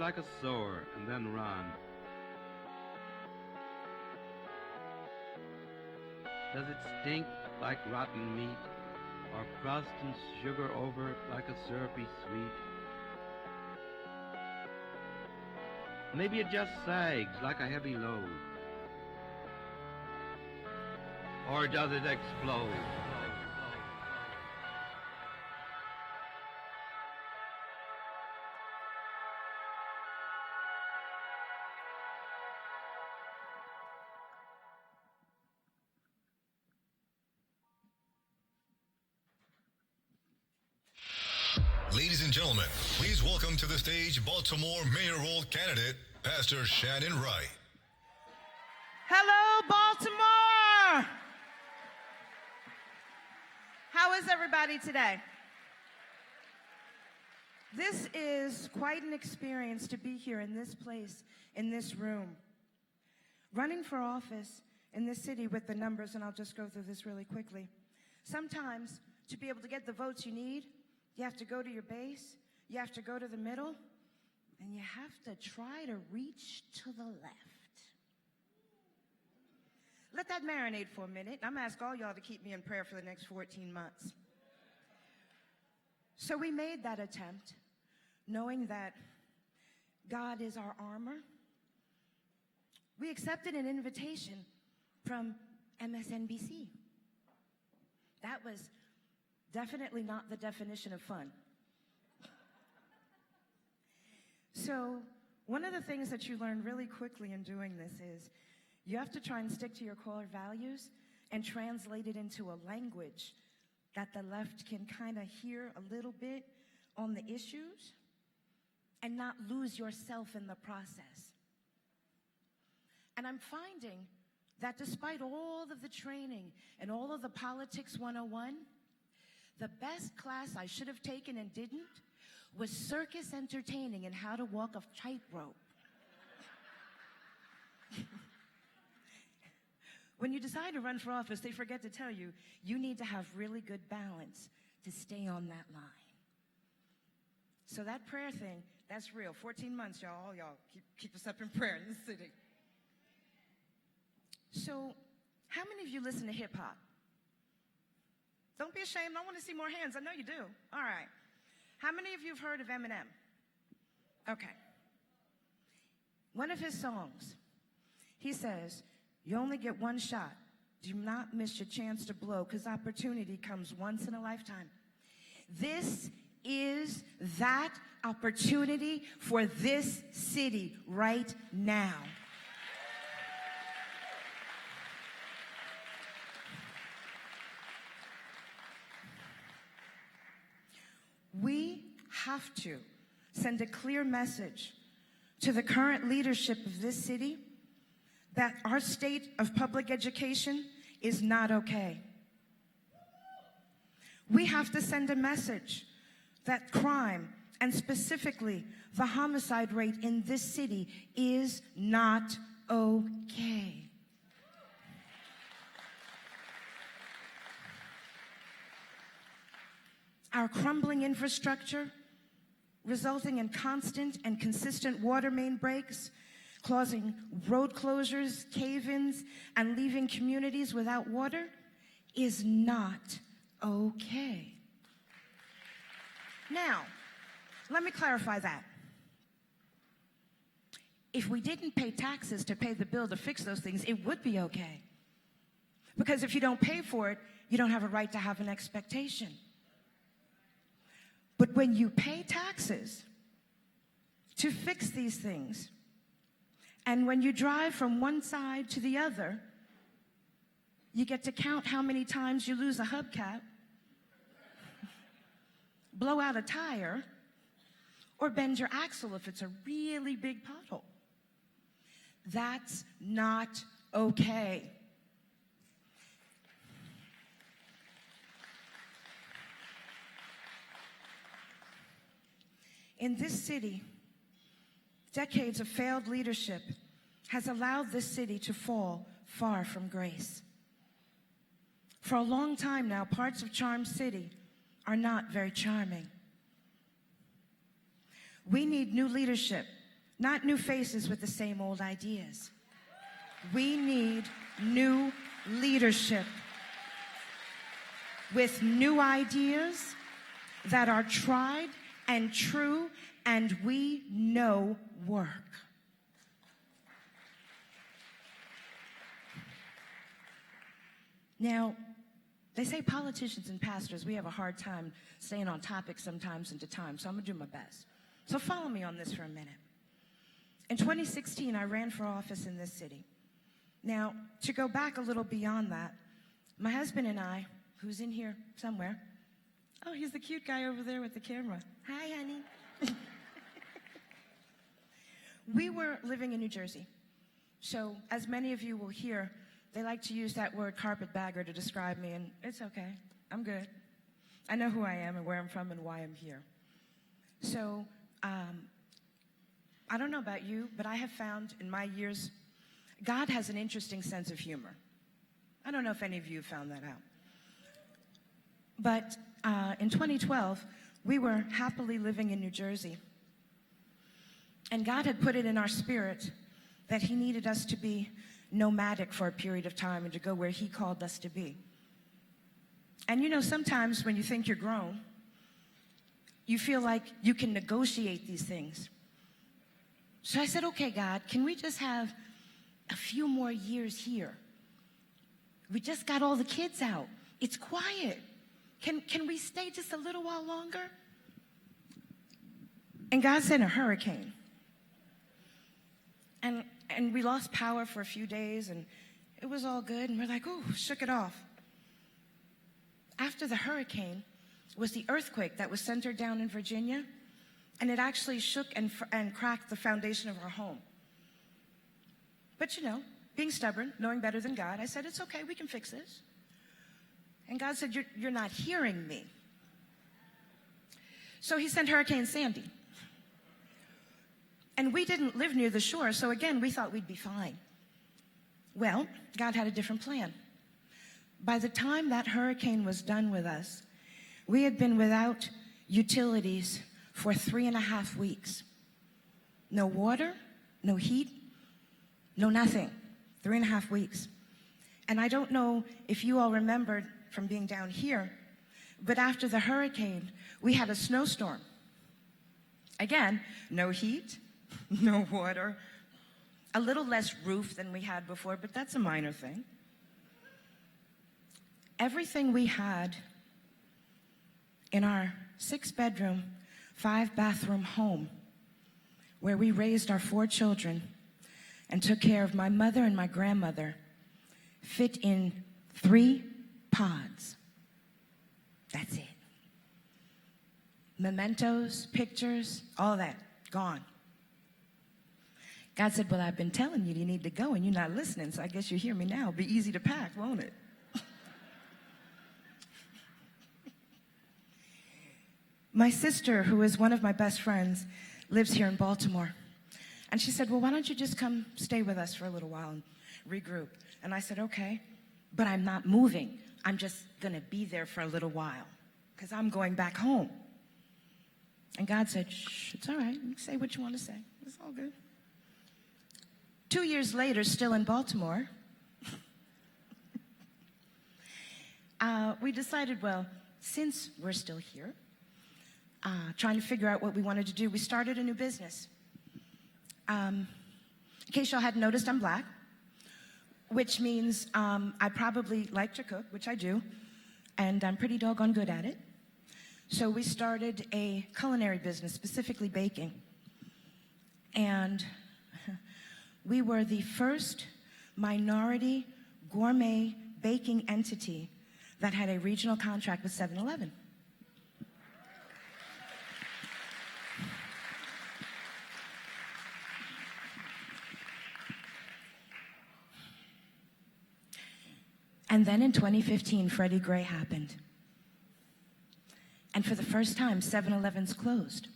like a sore and then run? Does it stink like rotten meat, or crust and sugar over it like a syrupy sweet? Maybe it just sags like a heavy load. Or does it explode? Ladies and gentlemen, please welcome to the stage Baltimore mayoral candidate, Pastor Shannon Wright. Hello, Baltimore! How is everybody today? This is quite an experience to be here in this place, in this room. Running for office in this city with the numbers, and I'll just go through this really quickly. Sometimes, to be able to get the votes you need, you have to go to your base, you have to go to the middle, and you have to try to reach to the left. Let that marinate for a minute. I'm gonna ask all y'all to keep me in prayer for the next 14 months. So we made that attempt, knowing that God is our armor. We accepted an invitation from MSNBC. That was definitely not the definition of fun. So one of the things that you learn really quickly in doing this is you have to try and stick to your core values and translate it into a language that the left can kind of hear a little bit on the issues and not lose yourself in the process. And I'm finding that despite all of the training and all of the Politics 101, the best class I should have taken and didn't was circus entertaining and how to walk a tightrope. When you decide to run for office, they forget to tell you, you need to have really good balance to stay on that line. So that prayer thing, that's real. 14 months, y'all. Y'all keep us up in prayer in this city. So, how many of you listen to hip hop? Don't be ashamed. I want to see more hands. I know you do. All right. How many of you have heard of Eminem? Okay. One of his songs, he says, you only get one shot. Do not miss your chance to blow, because opportunity comes once in a lifetime. This is that opportunity for this city right now. We have to send a clear message to the current leadership of this city that our state of public education is not okay. We have to send a message that crime, and specifically the homicide rate in this city, is not okay. Our crumbling infrastructure, resulting in constant and consistent water main breaks, causing road closures, cave-ins, and leaving communities without water, is not okay. Now, let me clarify that. If we didn't pay taxes to pay the bill to fix those things, it would be okay. Because if you don't pay for it, you don't have a right to have an expectation. But when you pay taxes to fix these things, and when you drive from one side to the other, you get to count how many times you lose a hubcap, blow out a tire, or bend your axle if it's a really big pothole. That's not okay. In this city, decades of failed leadership has allowed this city to fall far from grace. For a long time now, parts of Charm City are not very charming. We need new leadership not new faces with the same old ideas. We need new leadership with new ideas that are tried and true and we know work. Now, they say politicians and pastors, we have a hard time staying on topic sometimes and to time, so I'm going to do my best. So follow me on this for a minute. In 2016, I ran for office in this city. Now, to go back a little beyond that, my husband and I, who's in here somewhere, oh, he's the cute guy over there with the camera. Hi, honey. We were living in New Jersey. So, as many of you will hear, they like to use that word carpetbagger to describe me, and it's okay. I'm good. I know who I am and where I'm from and why I'm here. So, I don't know about you, but I have found in my years, God has an interesting sense of humor. I don't know if any of you found that out. But in 2012, we were happily living in New Jersey. And God had put it in our spirit that he needed us to be nomadic for a period of time and to go where he called us to be. And you know, sometimes when you think you're grown, you feel like you can negotiate these things. So I said, okay, God, can we just have a few more years here? We just got all the kids out. It's quiet. Can we stay just a little while longer? And God sent a hurricane. And we lost power for a few days, and it was all good, and we're like, ooh, shook it off. After the hurricane was the earthquake that was centered down in Virginia, and it actually shook and cracked the foundation of our home. But you know, being stubborn, knowing better than God, I said, it's okay, we can fix this. And God said, you're not hearing me. So he sent Hurricane Sandy. And we didn't live near the shore, so again, we thought we'd be fine. Well, God had a different plan. By the time that hurricane was done with us, we had been without utilities for 3.5 weeks. No water, no heat, no nothing. 3.5 weeks. And I don't know if you all remembered from being down here, but after the hurricane, we had a snowstorm. Again, no heat, no water, a little less roof than we had before, but that's a minor thing. Everything we had in our 6-bedroom, 5-bathroom home, where we raised our 4 children and took care of my mother and my grandmother, fit in 3 pods. That's it. Mementos, pictures, all that, gone. God said, well, I've been telling you need to go, and you're not listening, so I guess you hear me now. It'll be easy to pack, won't it? My sister, who is one of my best friends, lives here in Baltimore. And she said, well, why don't you just come stay with us for a little while and regroup? And I said, okay, but I'm not moving. I'm just going to be there for a little while because I'm going back home. And God said, shh, it's all right. You can say what you want to say. It's all good. 2 years later, still in Baltimore, we decided, well, since we're still here, trying to figure out what we wanted to do, we started a new business. In case y'all hadn't noticed, I'm black, which means I probably like to cook, which I do, and I'm pretty doggone good at it. So we started a culinary business, specifically baking. And we were the first minority gourmet baking entity that had a regional contract with 7-Eleven. And then in 2015, Freddie Gray happened. And for the first time, 7-Eleven's closed.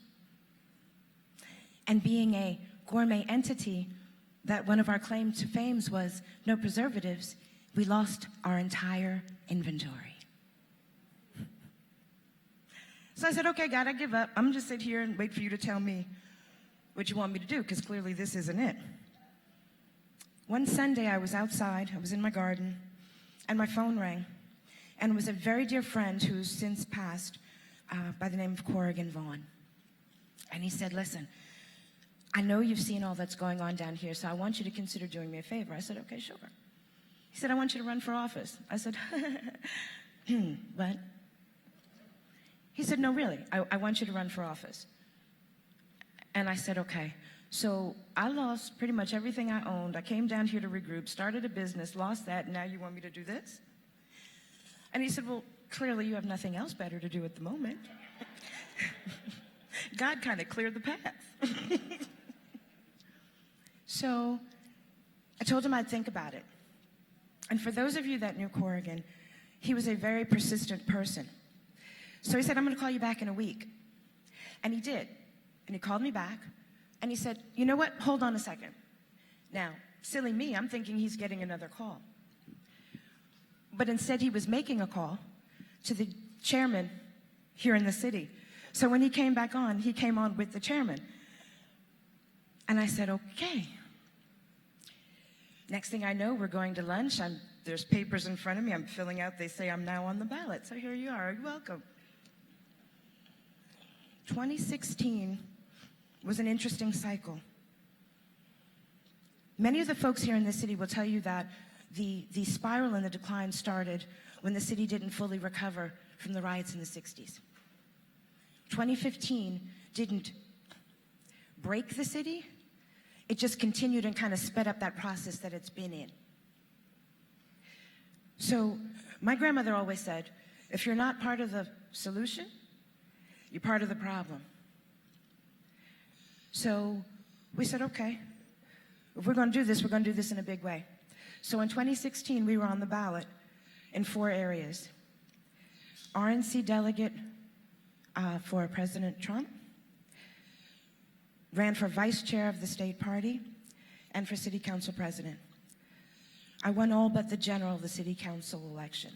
And being a gourmet entity, that one of our claim to fame was no preservatives, we lost our entire inventory. So I said, okay, God, I give up. I'm just sit here and wait for you to tell me what you want me to do, because clearly this isn't it. One Sunday I was outside, I was in my garden, and my phone rang. And it was a very dear friend who's since passed by the name of Corrigan Vaughn. And he said, listen, I know you've seen all that's going on down here, so I want you to consider doing me a favor. I said, okay, sure. He said, I want you to run for office. I said, what? He said, no, really, I want you to run for office. And I said, okay. So I lost pretty much everything I owned. I came down here to regroup, started a business, lost that, and now you want me to do this? And he said, well, clearly you have nothing else better to do at the moment. God kind of cleared the path. So I told him I'd think about it. And for those of you that knew Corrigan, he was a very persistent person. So he said, I'm going to call you back in a week. And he did. And he called me back. And he said, you know what? Hold on a second. Now, silly me, I'm thinking he's getting another call. But instead, he was making a call to the chairman here in the city. So when he came back on, he came on with the chairman. And I said, okay. Next thing I know, we're going to lunch. There's papers in front of me. I'm filling out. They say I'm now on the ballot. So here you are. You're welcome. 2016 was an interesting cycle. Many of the folks here in the city will tell you that the spiral and the decline started when the city didn't fully recover from the riots in the 60s. 2015 didn't break the city. It just continued and kind of sped up that process that it's been in. So my grandmother always said, if you're not part of the solution, you're part of the problem. So we said, okay, if we're going to do this, we're going to do this in a big way. So in 2016, we were on the ballot in 4 areas. RNC delegate for President Trump, ran for vice chair of the state party, and for city council president. I won all but the general of the city council election.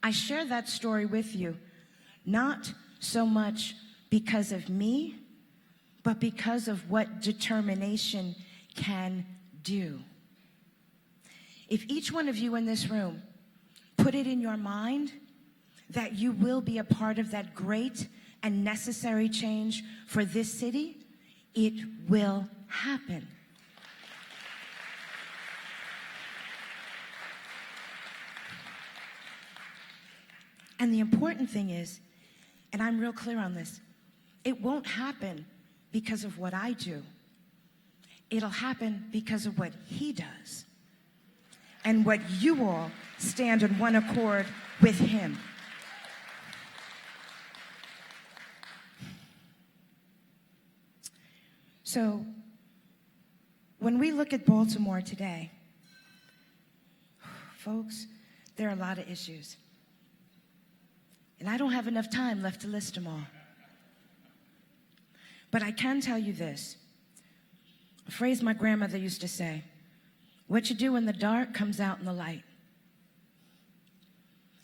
I share that story with you, not so much because of me, but because of what determination can do. If each one of you in this room put it in your mind that you will be a part of that great and necessary change for this city, it will happen. And the important thing is, and I'm real clear on this, it won't happen because of what I do. It'll happen because of what he does. And what you all stand in one accord with him. So, when we look at Baltimore today, folks, there are a lot of issues. And I don't have enough time left to list them all. But I can tell you this, a phrase my grandmother used to say, what you do in the dark comes out in the light.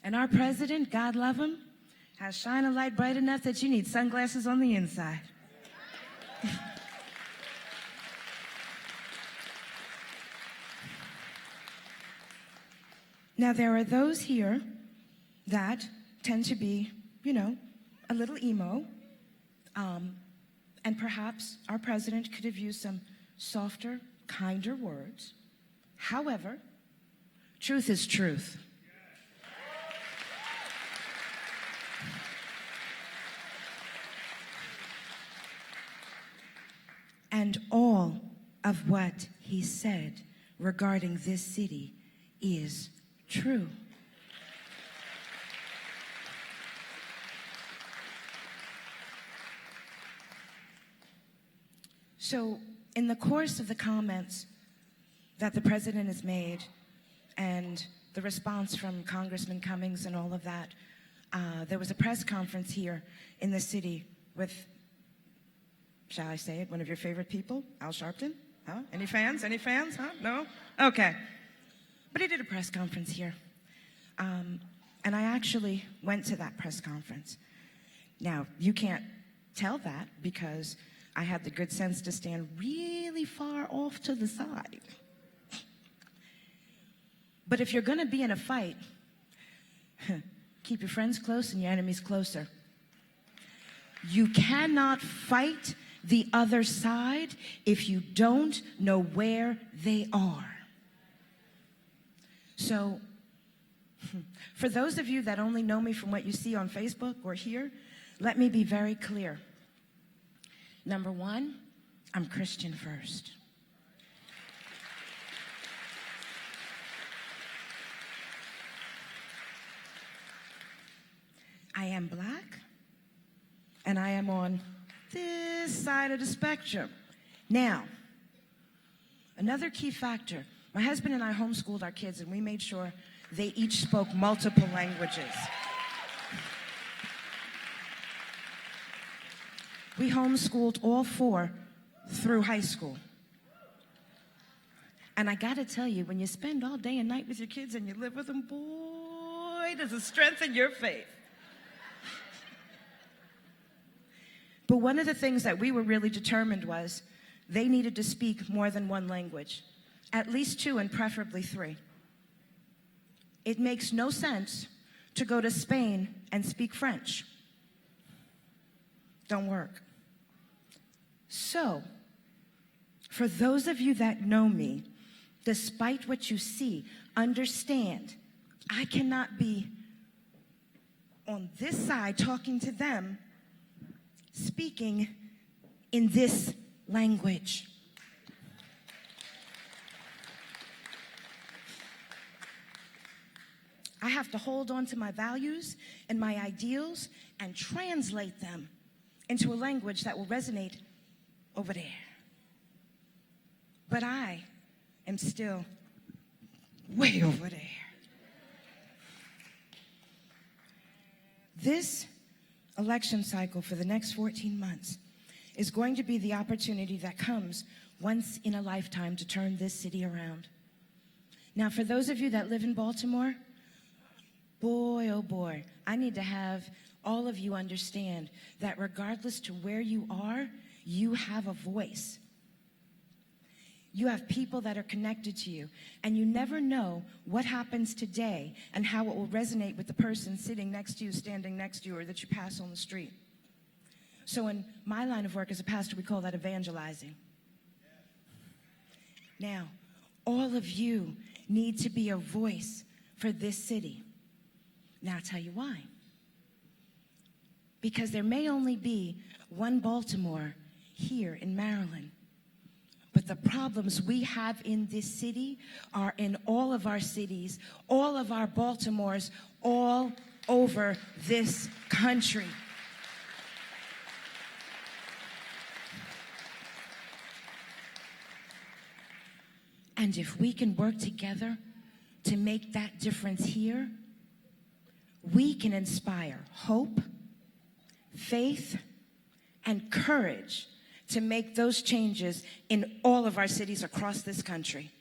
And our president, God love him, has shine a light bright enough that you need sunglasses on the inside. Now, there are those here that tend to be, you know, a little emo, and perhaps our president could have used some softer, kinder words. However, truth is truth. And all of what he said regarding this city is true. So, in the course of the comments that the president has made and the response from Congressman Cummings and all of that, there was a press conference here in the city with, shall I say it, one of your favorite people, Al Sharpton? Huh? Any fans? Any fans? Huh? No? Okay. But he did a press conference here. And I actually went to that press conference. Now, you can't tell that because I had the good sense to stand really far off to the side. But if you're going to be in a fight, keep your friends close and your enemies closer. You cannot fight the other side if you don't know where they are. So, for those of you that only know me from what you see on Facebook or here, let me be very clear. Number one, I'm Christian first. I am black, and I am on this side of the spectrum. Now, another key factor, my husband and I homeschooled our kids, and we made sure they each spoke multiple languages. We homeschooled all four through high school. And I gotta tell you, when you spend all day and night with your kids and you live with them, boy, does it strengthen your faith. But one of the things that we were really determined was they needed to speak more than one language, at least two and preferably three. It makes no sense to go to Spain and speak French. Don't work. So, for those of you that know me, despite what you see, understand, I cannot be on this side talking to them, speaking in this language. I have to hold on to my values and my ideals and translate them into a language that will resonate over there. But I am still way over there. This election cycle for the next 14 months is going to be the opportunity that comes once in a lifetime to turn this city around. Now, for those of you that live in Baltimore, boy, oh boy, I need to have all of you understand that regardless to where you are, you have a voice. You have people that are connected to you, and you never know what happens today and how it will resonate with the person sitting next to you, standing next to you, or that you pass on the street. So in my line of work as a pastor, we call that evangelizing. Now, all of you need to be a voice for this city. Now, I'll tell you why. Because there may only be one Baltimore here in Maryland. But the problems we have in this city are in all of our cities, all of our Baltimores, all over this country. And if we can work together to make that difference here, we can inspire hope, faith, and courage to make those changes in all of our cities across this country.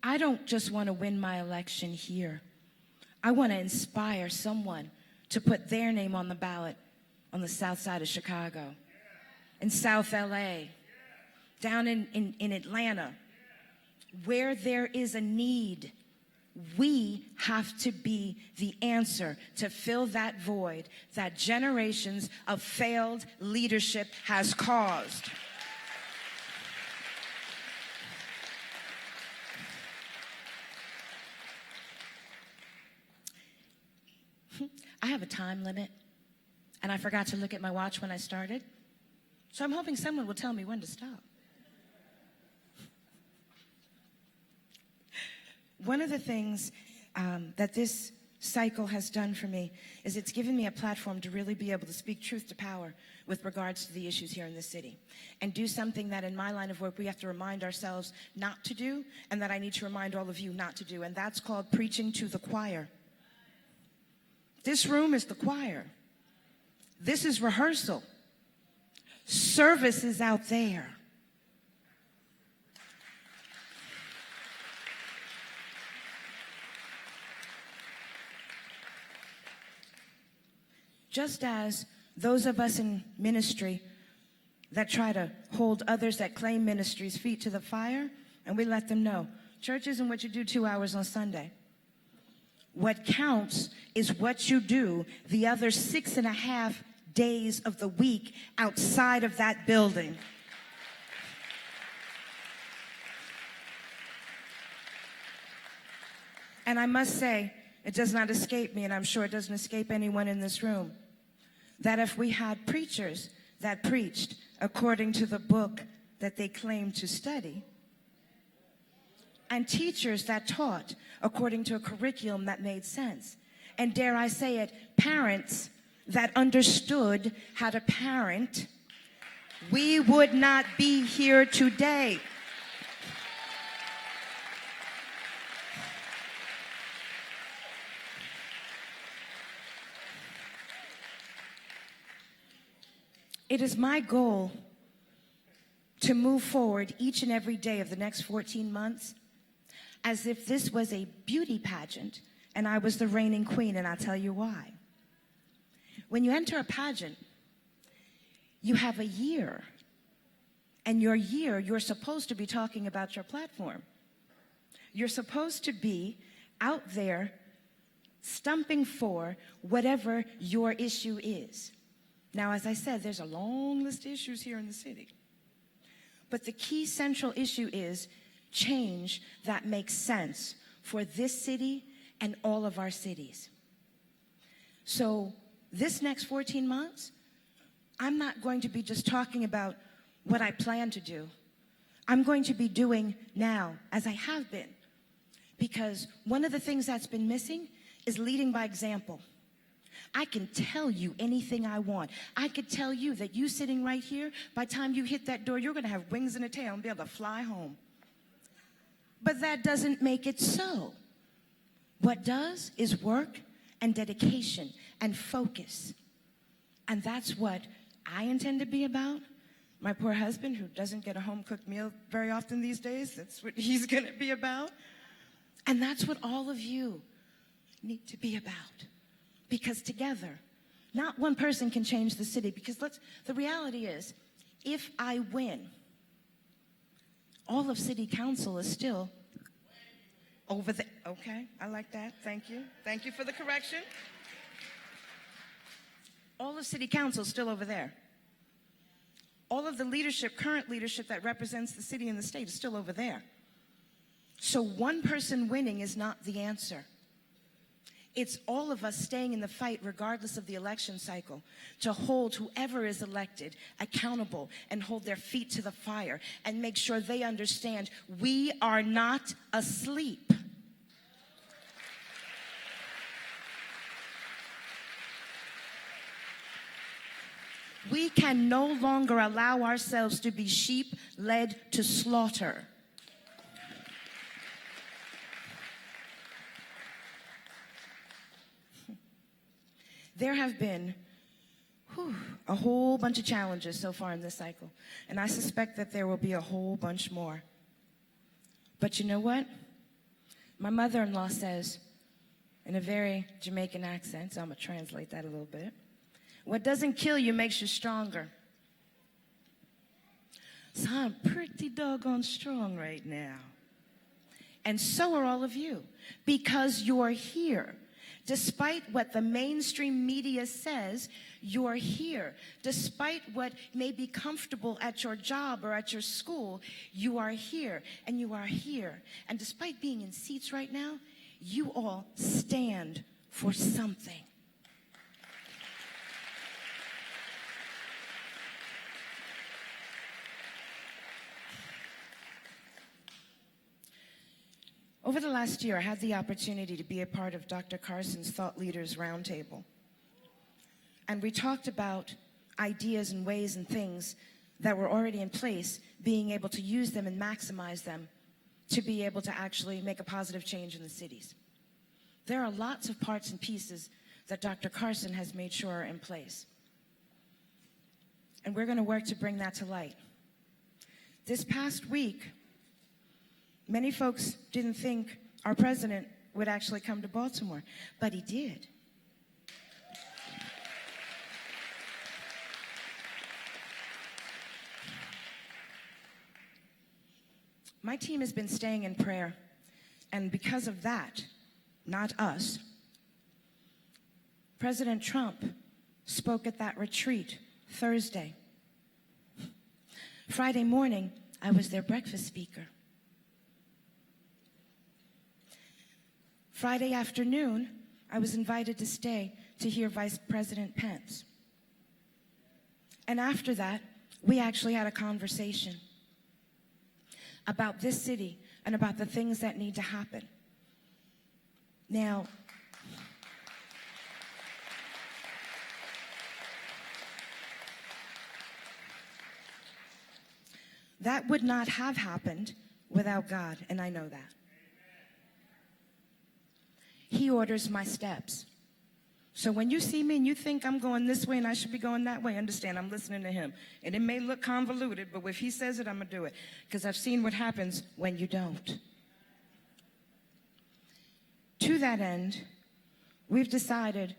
I don't just want to win my election here. I want to inspire someone to put their name on the ballot on the south side of Chicago, in South LA, down in Atlanta. Where there is a need, we have to be the answer to fill that void that generations of failed leadership has caused. I have a time limit, and I forgot to look at my watch when I started, so I'm hoping someone will tell me when to stop. One of the things that this cycle has done for me is it's given me a platform to really be able to speak truth to power with regards to the issues here in this city and do something that in my line of work we have to remind ourselves not to do, and that I need to remind all of you not to do, and that's called preaching to the choir. This room is the choir. This is rehearsal. Service is out there. Just as those of us in ministry that try to hold others that claim ministry's feet to the fire, and we let them know, church isn't what you do 2 hours on Sunday. What counts is what you do the other 6.5 days of the week outside of that building. And I must say, it does not escape me, and I'm sure it doesn't escape anyone in this room, that if we had preachers that preached according to the book that they claimed to study, and teachers that taught according to a curriculum that made sense, and dare I say it, parents that understood how to parent, we would not be here today. It is my goal to move forward each and every day of the next 14 months as if this was a beauty pageant and I was the reigning queen, and I'll tell you why. When you enter a pageant, you have a year, and your year, you're supposed to be talking about your platform. You're supposed to be out there stumping for whatever your issue is. Now, as I said, there's a long list of issues here in the city. But the key central issue is change that makes sense for this city and all of our cities. So this next 14 months, I'm not going to be just talking about what I plan to do. I'm going to be doing now, as I have been. Because one of the things that's been missing is leading by example. I can tell you anything I want. I could tell you that you sitting right here, by the time you hit that door, you're going to have wings and a tail and be able to fly home. But that doesn't make it so. What does is work and dedication and focus. And that's what I intend to be about. My poor husband, who doesn't get a home-cooked meal very often these days, that's what he's going to be about. And that's what all of you need to be about. Because together, not one person can change the city. Because the reality is, if I win, all of city council is still over there. Okay, I like that. Thank you. Thank you for the correction. All of city council is still over there. All of the leadership, current leadership that represents the city and the state is still over there. So one person winning is not the answer. It's all of us staying in the fight regardless of the election cycle to hold whoever is elected accountable and hold their feet to the fire and make sure they understand we are not asleep. We can no longer allow ourselves to be sheep led to slaughter. There have been a whole bunch of challenges so far in this cycle, and I suspect that there will be a whole bunch more. But you know what? My mother-in-law says, in a very Jamaican accent, so I'm going to translate that a little bit, what doesn't kill you makes you stronger. So I'm pretty doggone strong right now. And so are all of you, because you're here. Despite what the mainstream media says, you're here. Despite what may be comfortable at your job or at your school, you are here, and you are here. And despite being in seats right now, you all stand for something. Over the last year, I had the opportunity to be a part of Dr. Carson's Thought Leaders Roundtable. And we talked about ideas and ways and things that were already in place, being able to use them and maximize them to be able to actually make a positive change in the cities. There are lots of parts and pieces that Dr. Carson has made sure are in place. And we're going to work to bring that to light. This past week, many folks didn't think our president would actually come to Baltimore, but he did. My team has been staying in prayer, and because of that, not us, President Trump spoke at that retreat Thursday. Friday morning, I was their breakfast speaker. Friday afternoon, I was invited to stay to hear Vice President Pence. And after that, we actually had a conversation about this city and about the things that need to happen. Now, that would not have happened without God, and I know that. He orders my steps. So when you see me and you think I'm going this way and I should be going that way, understand I'm listening to him. And it may look convoluted, but if he says it, I'm going to do it. Because I've seen what happens when you don't. To that end, we've decided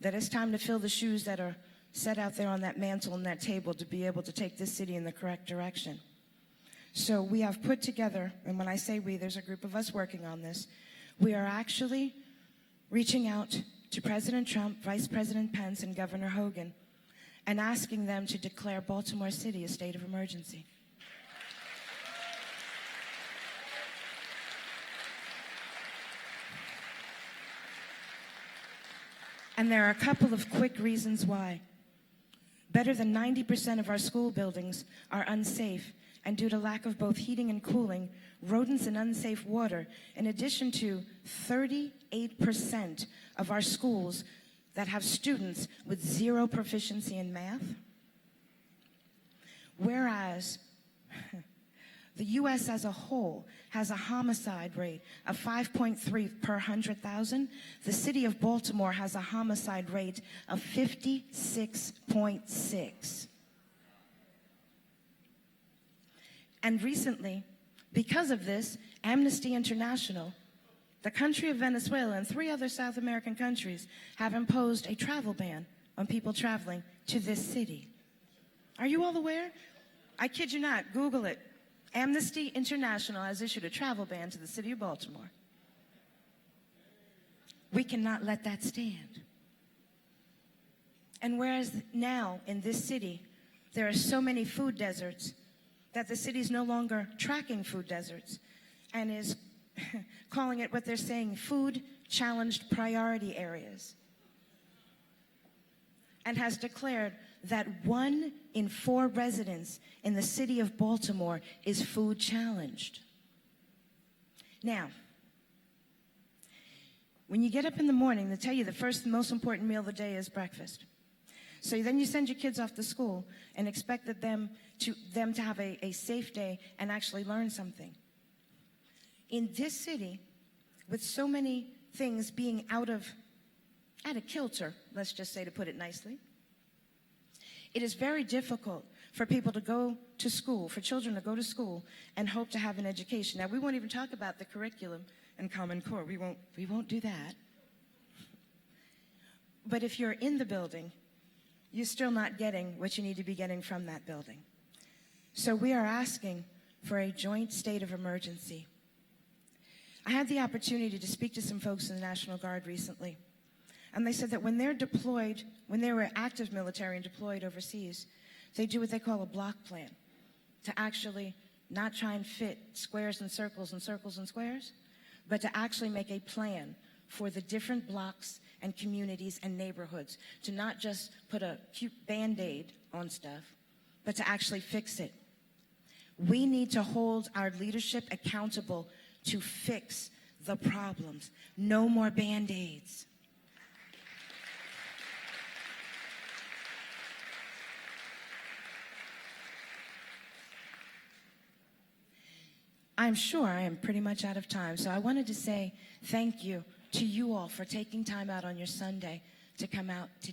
that it's time to fill the shoes that are set out there on that mantle and that table to be able to take this city in the correct direction. So we have put together, and when I say we, there's a group of us working on this. We are actually reaching out to President Trump, Vice President Pence, and Governor Hogan, and asking them to declare Baltimore City a state of emergency. And there are a couple of quick reasons why. Better than 90% of our school buildings are unsafe, and due to lack of both heating and cooling, rodents and unsafe water, in addition to 38% of our schools that have students with zero proficiency in math. Whereas the U.S. as a whole has a homicide rate of 5.3 per 100,000. The city of Baltimore has a homicide rate of 56.6. And recently, because of this, Amnesty International, the country of Venezuela, and 3 other South American countries have imposed a travel ban on people traveling to this city. Are you all aware? I kid you not, Google it. Amnesty International has issued a travel ban to the city of Baltimore. We cannot let that stand. And whereas now in this city, there are so many food deserts that the city is no longer tracking food deserts and is calling it what they're saying, food challenged priority areas, and has declared that 1 in 4 residents in the city of Baltimore is food challenged. Now, when you get up in the morning, they tell you the first and most important meal of the day is breakfast. So then you send your kids off to school and expect them to have a safe day and actually learn something. In this city, with so many things being out of kilter, let's just say, to put it nicely, it is very difficult for people to go to school, for children to go to school and hope to have an education. Now, we won't even talk about the curriculum and Common Core. We won't do that. But if you're in the building, you're still not getting what you need to be getting from that building. So we are asking for a joint state of emergency. I had the opportunity to speak to some folks in the National Guard recently, and they said that when they're deployed, when they were active military and deployed overseas, they do what they call a block plan, to actually not try and fit squares and circles and circles and squares, but to actually make a plan for the different blocks and communities and neighborhoods, to not just put a cute Band-Aid on stuff, but to actually fix it. We need to hold our leadership accountable to fix the problems. No more Band-Aids. I'm sure I am pretty much out of time, so I wanted to say thank you to you all for taking time out on your Sunday to come out today.